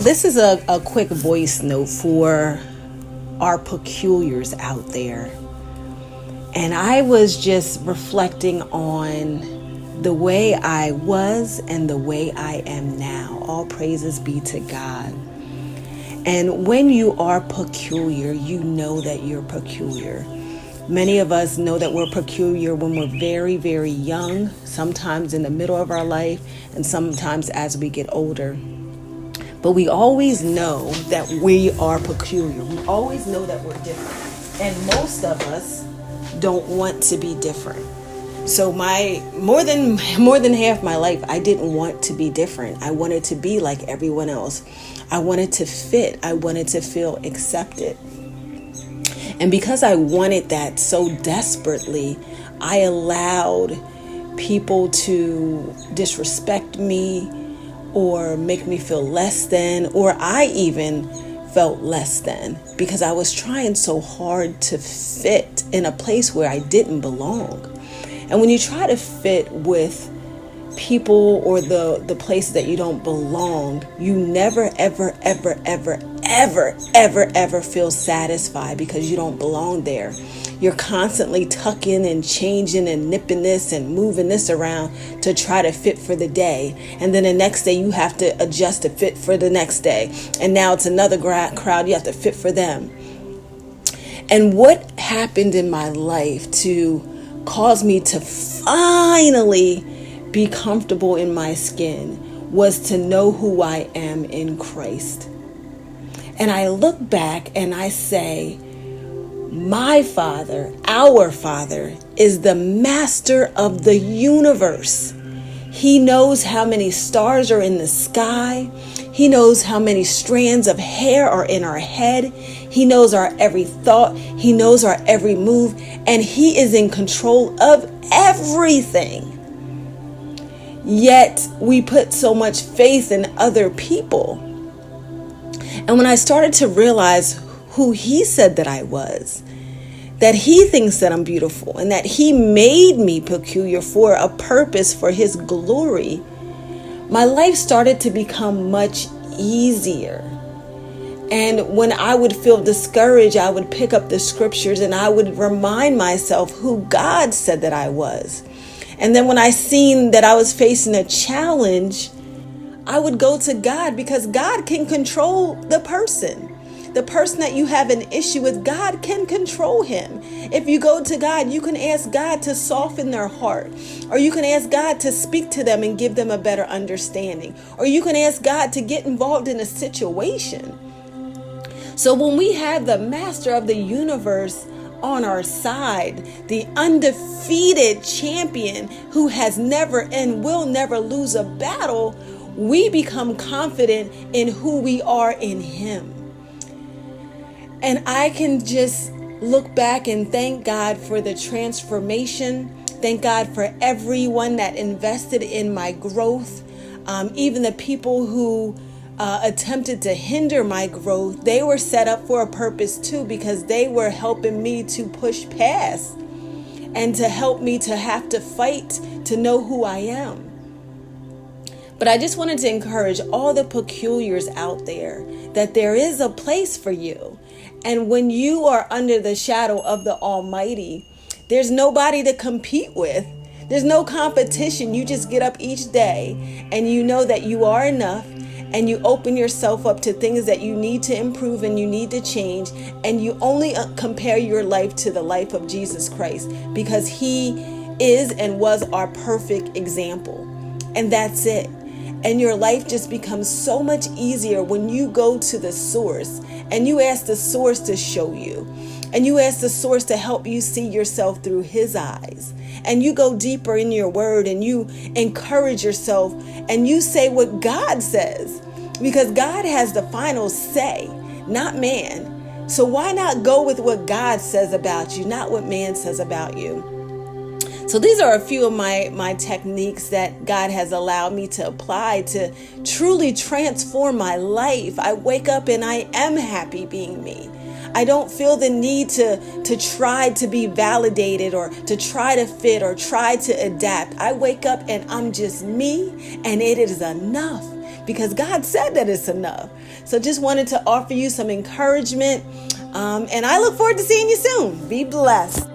This is a quick voice note for our peculiars out there. And I was just reflecting on the way I was and the way I am now. All praises be to God. And when you are peculiar, you know that you're peculiar. Many of us know that we're peculiar when we're very, very young, sometimes in the middle of our life, and sometimes as we get older. But we always know that we are peculiar. We always know that we're different. And most of us don't want to be different. So more than half my life, I didn't want to be different. I wanted to be like everyone else. I wanted to fit. I wanted to feel accepted. And because I wanted that so desperately, I allowed people to disrespect me or make me feel less than, or I even felt less than because I was trying so hard to fit in a place where I didn't belong. And when you try to fit with people or the places that you don't belong, you never, ever, ever, ever, ever, ever, ever feel satisfied because you don't belong there. You're constantly tucking and changing and nipping this and moving this around to try to fit for the day. And then the next day you have to adjust to fit for the next day. And now it's another crowd, you have to fit for them. And what happened in my life to cause me to finally be comfortable in my skin was to know who I am in Christ. And I look back and I say, my Father, our Father, is the master of the universe. He knows how many stars are in the sky. He knows how many strands of hair are in our head. He knows our every thought. He knows our every move. And He is in control of everything. Yet we put so much faith in other people. And when I started to realize who He said that I was, that He thinks that I'm beautiful and that He made me peculiar for a purpose for His glory, my life started to become much easier. And when I would feel discouraged, I would pick up the scriptures and I would remind myself who God said that I was. And then when I seen that I was facing a challenge, I would go to God because God can control the person. The person that you have an issue with, God can control him. If you go to God, you can ask God to soften their heart. Or you can ask God to speak to them and give them a better understanding. Or you can ask God to get involved in a situation. So when we have the master of the universe on our side, the undefeated champion who has never and will never lose a battle, we become confident in who we are in Him. And I can just look back and thank God for the transformation. Thank God for everyone that invested in my growth. Even the people who attempted to hinder my growth, they were set up for a purpose too, because they were helping me to push past and to help me to have to fight to know who I am. But I just wanted to encourage all the peculiars out there that there is a place for you. And when you are under the shadow of the Almighty, there's nobody to compete with. There's no competition. You just get up each day and you know that you are enough, and you open yourself up to things that you need to improve and you need to change. And you only compare your life to the life of Jesus Christ, because He is and was our perfect example. And that's it. And your life just becomes so much easier when you go to the source and you ask the source to show you, and you ask the source to help you see yourself through His eyes. And you go deeper in your word and you encourage yourself and you say what God says, because God has the final say, not man. So why not go with what God says about you, not what man says about you? So these are a few of my techniques that God has allowed me to apply to truly transform my life. I wake up and I am happy being me. I don't feel the need to try to be validated or to try to fit or try to adapt. I wake up and I'm just me, and it is enough because God said that it's enough. So just wanted to offer you some encouragement. And I look forward to seeing you soon. Be blessed.